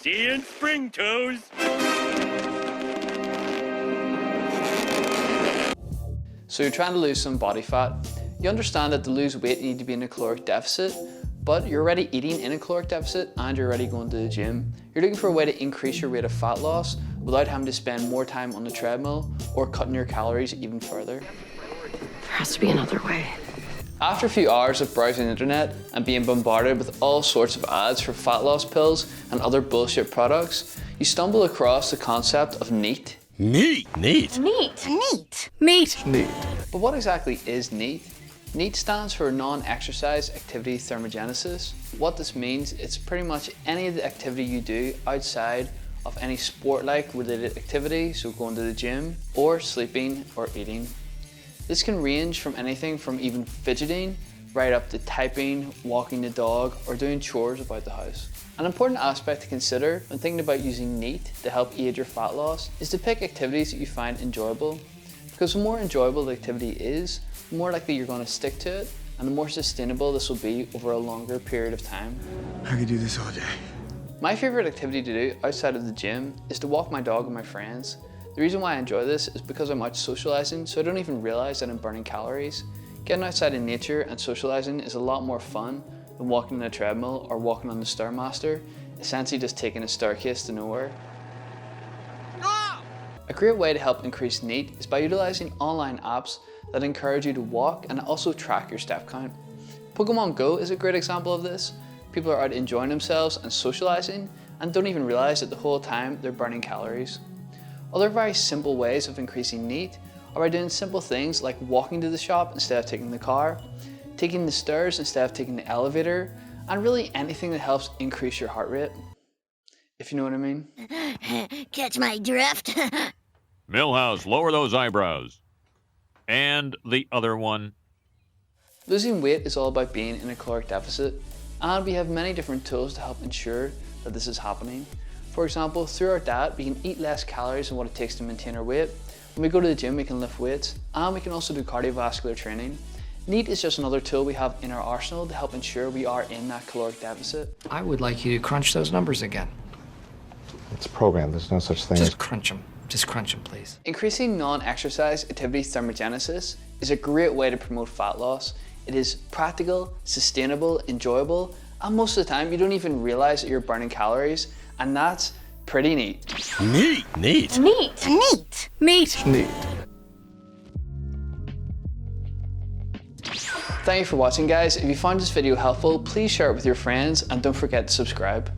See you in spring, toes. So you're trying to lose some body fat. You understand that to lose weight you need to be in a caloric deficit, but you're already eating in a caloric deficit and you're already going to the gym. You're looking for a way to increase your rate of fat loss without having to spend more time on the treadmill or cutting your calories even further. There has to be another way. After a few hours of browsing the internet and being bombarded with all sorts of ads for fat loss pills and other bullshit products, you stumble across the concept of NEAT. Neat. Neat. Neat. Neat. But what exactly is NEAT? NEAT stands for non-exercise activity thermogenesis. What this means, it's pretty much any of the activity you do outside of any sport-like related activity, so going to the gym, or sleeping or eating. This can range from anything from even fidgeting, right up to typing, walking the dog, or doing chores about the house. An important aspect to consider when thinking about using NEAT to help aid your fat loss is to pick activities that you find enjoyable. Because the more enjoyable the activity is, the more likely you're going to stick to it, and the more sustainable this will be over a longer period of time. I could do this all day. My favorite activity to do outside of the gym is to walk my dog with my friends. The reason why I enjoy this is because I'm out socializing, so I don't even realize that I'm burning calories. Getting outside in nature and socializing is a lot more fun than walking on a treadmill or walking on the Stairmaster, essentially just taking a staircase to nowhere. A great way to help increase NEAT is by utilizing online apps that encourage you to walk and also track your step count. Pokemon Go is a great example of this. People are out enjoying themselves and socializing and don't even realize that the whole time they're burning calories. Other very simple ways of increasing NEAT are by doing simple things like walking to the shop instead of taking the car, taking the stairs instead of taking the elevator, and really anything that helps increase your heart rate, if you know what I mean. Catch my drift? Millhouse, lower those eyebrows. And the other one. Losing weight is all about being in a caloric deficit, and we have many different tools to help ensure that this is happening. For example, through our diet, we can eat less calories than what it takes to maintain our weight. When we go to the gym, we can lift weights, and we can also do cardiovascular training. NEAT is just another tool we have in our arsenal to help ensure we are in that caloric deficit. I would like you to crunch those numbers again. It's programmed. There's no such thing Just crunch them. Just crunch them, please. Increasing non-exercise activity thermogenesis is a great way to promote fat loss. It is practical, sustainable, enjoyable, and most of the time you don't even realize that you're burning calories, and that's pretty neat. Neat. Neat. Neat. Neat. Thank you for watching, guys. If you found this video helpful, please share it with your friends and don't forget to subscribe.